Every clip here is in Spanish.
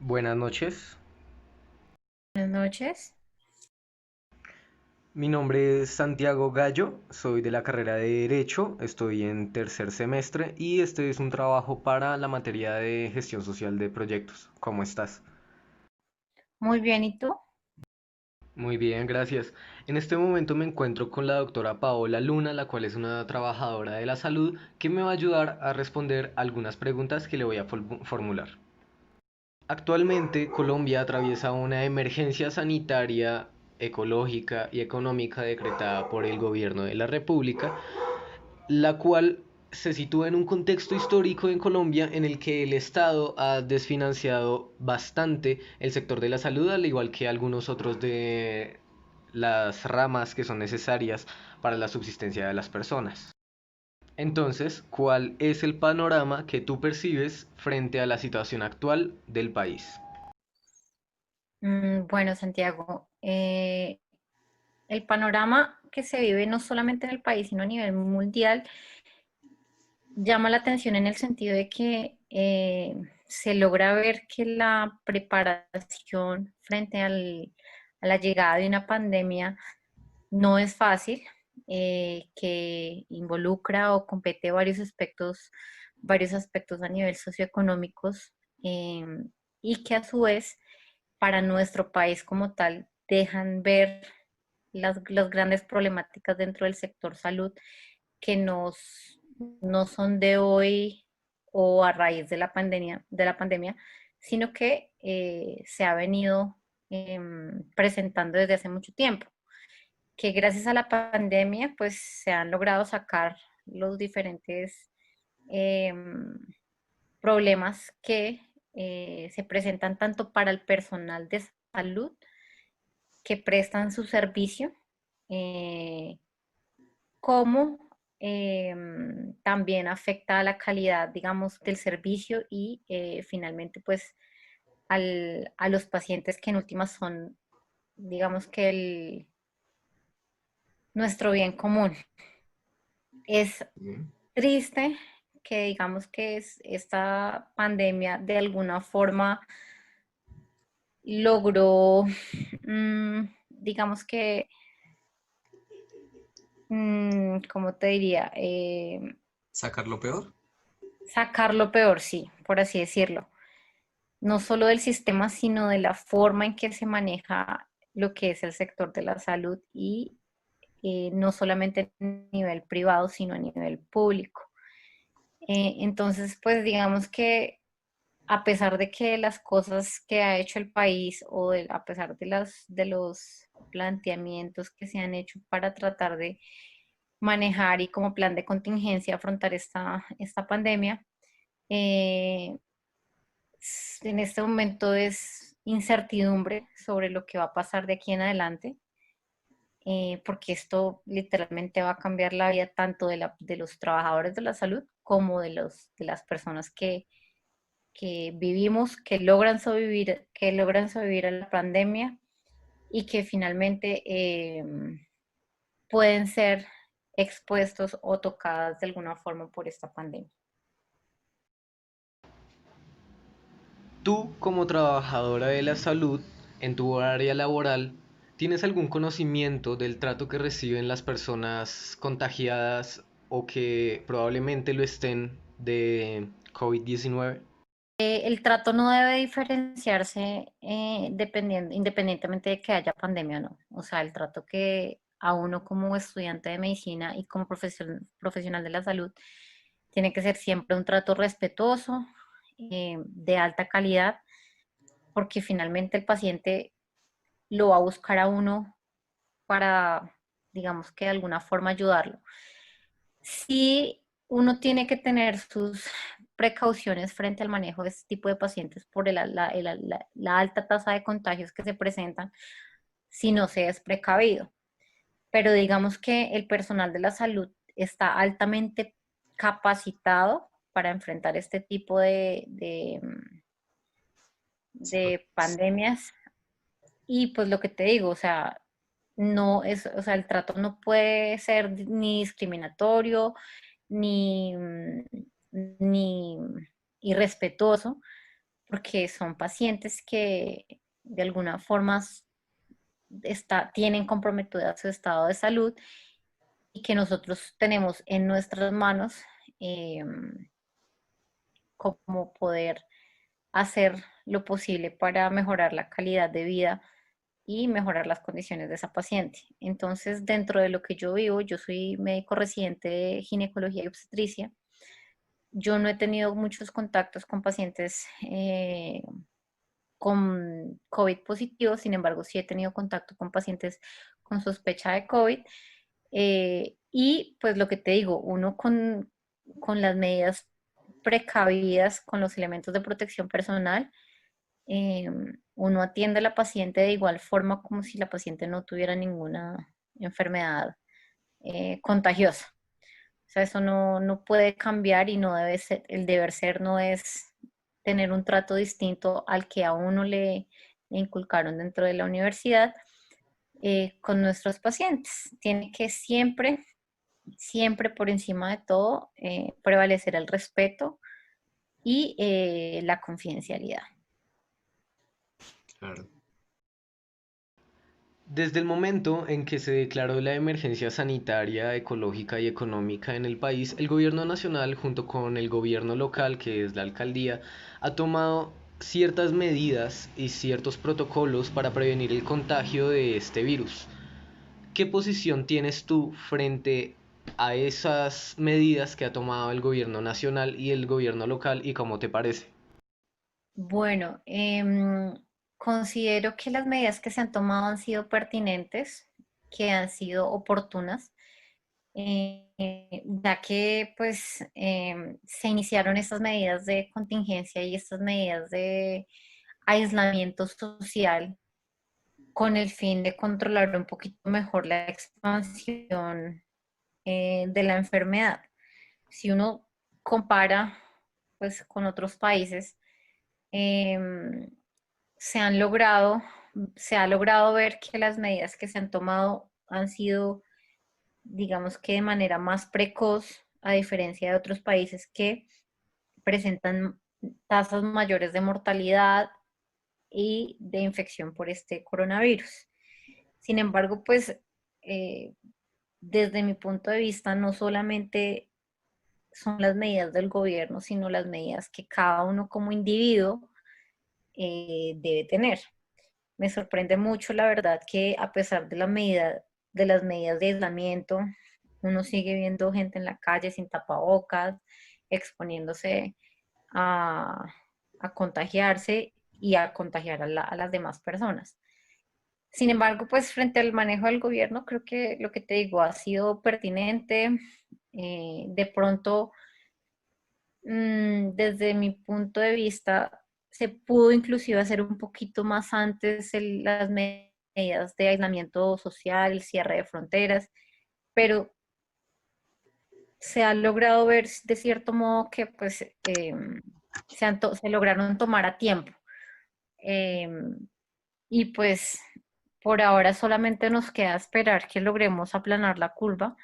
Buenas noches, Buenas noches. mi nombre es Santiago Gallo, soy de la carrera de Derecho, estoy en tercer semestre y este es un trabajo para la materia de gestión social de proyectos. ¿Cómo estás? Muy bien, ¿y tú? Muy bien, gracias. En este momento me encuentro con la doctora Paola Luna, la cual es una trabajadora de la salud que me va a ayudar a responder algunas preguntas que le voy a formular. Actualmente Colombia atraviesa una emergencia sanitaria, ecológica y económica decretada por el gobierno de la República, la cual se sitúa en un contexto histórico en Colombia en el que el Estado ha desfinanciado bastante el sector de la salud, al igual que algunos otros de las ramas que son necesarias para la subsistencia de las personas. Entonces, ¿cuál es el panorama que tú percibes frente a la situación actual del país? Bueno, Santiago, el panorama que se vive no solamente en el país, sino a nivel mundial, llama la atención en el sentido de que se logra ver que la preparación a la llegada de una pandemia no es fácil, que involucra o compete varios aspectos a nivel socioeconómicos, eh, y que a su vez para nuestro país como tal dejan ver las grandes problemáticas dentro del sector salud que no son de hoy o a raíz de la pandemia, sino que se ha venido presentando desde hace mucho tiempo, que gracias a la pandemia pues se han logrado sacar los diferentes em, problemas que se presentan tanto para el personal de salud que prestan su servicio, eh, como también afecta a la calidad, digamos, del servicio y finalmente pues a los pacientes que en últimas son, digamos que nuestro bien común. Es Bien. triste que digamos que esta pandemia de alguna forma logró, digamos que, ¿cómo te diría? ¿Sacar lo peor? Sacar lo peor, sí, por así decirlo. No solo del sistema, sino de la forma en que se maneja lo que es el sector de la salud y no solamente a nivel privado, sino a nivel público. Entonces, pues digamos que a pesar de que las cosas que ha hecho el país a pesar de, de los planteamientos que se han hecho para tratar de manejar y como plan de contingencia afrontar esta pandemia, eh, en este momento es incertidumbre sobre lo que va a pasar de aquí en adelante, porque esto literalmente va a cambiar la vida tanto de los trabajadores de la salud como de las personas que vivimos, que logran sobrevivir a la pandemia y que finalmente pueden ser expuestos o tocadas de alguna forma por esta pandemia. Tú, como trabajadora de la salud, en tu área laboral, ¿tienes algún conocimiento del trato que reciben las personas contagiadas o que probablemente lo estén de COVID-19? El trato no debe diferenciarse independientemente de que haya pandemia o no. O sea, el trato que a uno como estudiante de medicina y como profesional de la salud tiene que ser siempre un trato respetuoso, de alta calidad, porque finalmente el paciente lo va a buscar a uno para, digamos que de alguna forma ayudarlo. Sí, uno tiene que tener sus precauciones frente al manejo de este tipo de pacientes por la alta tasa de contagios que se presentan si no se es precavido. Pero digamos que el personal de la salud está altamente capacitado para enfrentar este tipo de pandemias. Y pues lo que te digo, o sea, no es, o sea, el trato no puede ser ni discriminatorio, ni, ni irrespetuoso, porque son pacientes que de alguna forma tienen comprometido su estado de salud y que nosotros tenemos en nuestras manos eh, cómo poder hacer lo posible para mejorar la calidad de vida y mejorar las condiciones de esa paciente. Entonces, dentro de lo que yo vivo, yo soy médico residente de ginecología y obstetricia. Yo no he tenido muchos contactos con pacientes con COVID positivo, sin embargo, sí he tenido contacto con pacientes con sospecha de COVID. Y pues lo que te digo, uno con las medidas precavidas, con los elementos de protección personal, eh, uno atiende a la paciente de igual forma como si la paciente no tuviera ninguna enfermedad contagiosa. O sea, eso no puede cambiar y no debe ser, el deber ser no es tener un trato distinto al que a uno le inculcaron dentro de la universidad con nuestros pacientes. Tiene que siempre, siempre por encima de todo prevalecer el respeto y la confidencialidad. Claro. Desde el momento en que se declaró la emergencia sanitaria, ecológica y económica en el país, el gobierno nacional, junto con el gobierno local, que es la alcaldía, ha tomado ciertas medidas y ciertos protocolos para prevenir el contagio de este virus. ¿Qué posición tienes tú frente a esas medidas que ha tomado el gobierno nacional y el gobierno local y cómo te parece? Bueno, considero que las medidas que se han tomado han sido pertinentes, que han sido oportunas, ya que pues se iniciaron estas medidas de contingencia y estas medidas de aislamiento social con el fin de controlar un poquito mejor la expansión de la enfermedad. Si uno compara pues con otros países, em, se han logrado, se ha logrado ver que las medidas que se han tomado han sido, digamos que de manera más precoz, a diferencia de otros países que presentan tasas mayores de mortalidad y de infección por este coronavirus. Sin embargo, pues eh, desde mi punto de vista, no solamente son las medidas del gobierno, sino las medidas que cada uno como individuo debe tener. Me sorprende mucho, la verdad, que a pesar de de las medidas de aislamiento, uno sigue viendo gente en la calle sin tapabocas, exponiéndose a, a contagiarse y a contagiar a las demás personas. Sin embargo, pues frente al manejo del gobierno, creo que lo que te digo ha sido pertinente. De pronto, desde mi punto de vista, se pudo inclusive hacer un poquito más antes las medidas de aislamiento social, el cierre de fronteras, pero se ha logrado ver de cierto modo que pues se lograron tomar a tiempo. Em, y pues por ahora solamente nos queda esperar que logremos aplanar la curva,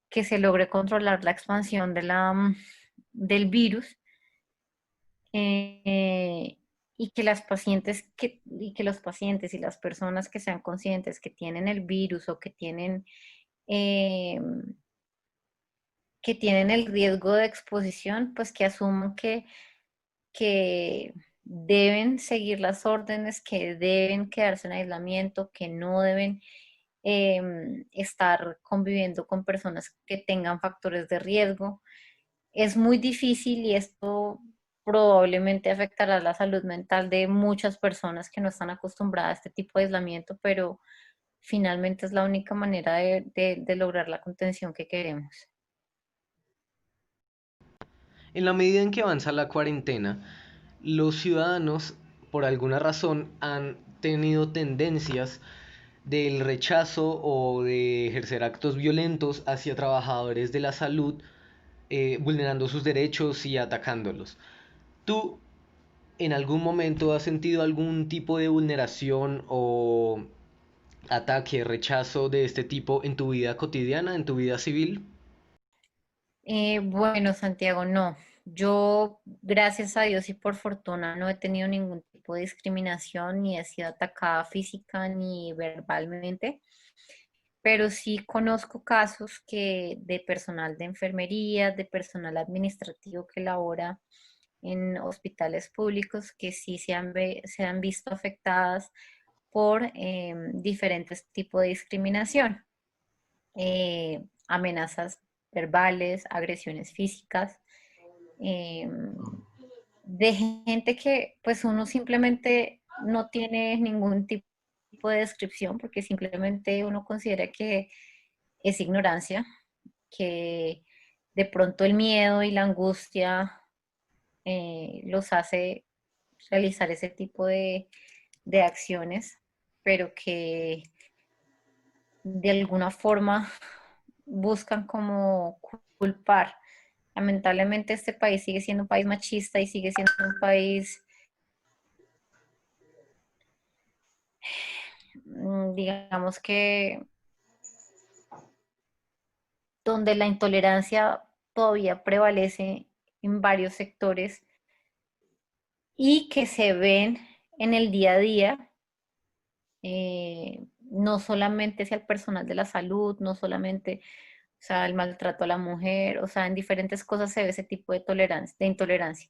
que se logre controlar la expansión del virus eh, y que y que los pacientes y las personas que sean conscientes que tienen el virus o eh, que tienen el riesgo de exposición, pues que asuman que deben seguir las órdenes, que deben quedarse en aislamiento, que no deben estar conviviendo con personas que tengan factores de riesgo. Es muy difícil y esto probablemente afectará la salud mental de muchas personas que no están acostumbradas a este tipo de aislamiento, pero finalmente es la única manera de lograr la contención que queremos. En la medida en que avanza la cuarentena, los ciudadanos, por alguna razón, han tenido tendencias del rechazo o de ejercer actos violentos hacia trabajadores de la salud, vulnerando sus derechos y atacándolos. ¿Tú en algún momento has sentido algún tipo de vulneración o ataque, rechazo de este tipo en tu vida cotidiana, en tu vida civil? Bueno, Santiago, no. Yo, gracias a Dios y por fortuna, no he tenido ningún tipo de discriminación, ni he sido atacada física ni verbalmente, pero sí conozco casos de personal de enfermería, de personal administrativo que labora en hospitales públicos que sí se han visto afectadas por diferentes tipos de discriminación, amenazas verbales, agresiones físicas, eh, de gente que pues uno simplemente no tiene ningún tipo de descripción porque simplemente uno considera que es ignorancia, que de pronto el miedo y la angustia los hace realizar ese tipo de acciones, pero que de alguna forma buscan como culpar. Lamentablemente este país sigue siendo un país machista y sigue siendo un país, digamos que, donde la intolerancia todavía prevalece en varios sectores y que se ven en el día a día, no solamente hacia el personal de la salud, no solamente, o sea, el maltrato a la mujer, o sea, en diferentes cosas se ve ese tipo de tolerancia, de intolerancia.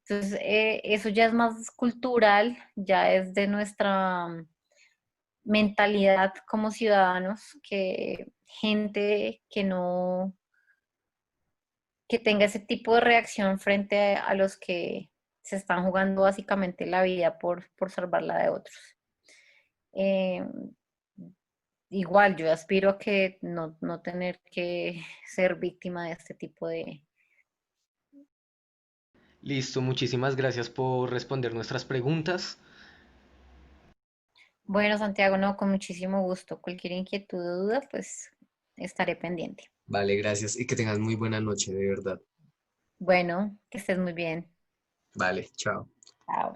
Entonces, eso ya es más cultural, ya es de nuestra mentalidad como ciudadanos, que gente que no, que tenga ese tipo de reacción frente a los que se están jugando básicamente la vida por salvar la de otros. Eh, Igual, yo aspiro a que no tener que ser víctima de este tipo de... Listo, muchísimas gracias por responder nuestras preguntas. Bueno, Santiago, no, con muchísimo gusto. Cualquier inquietud o duda, pues estaré pendiente. Vale, gracias y que tengas muy buena noche, de verdad. Bueno, que estés muy bien. Vale, chao. Chao.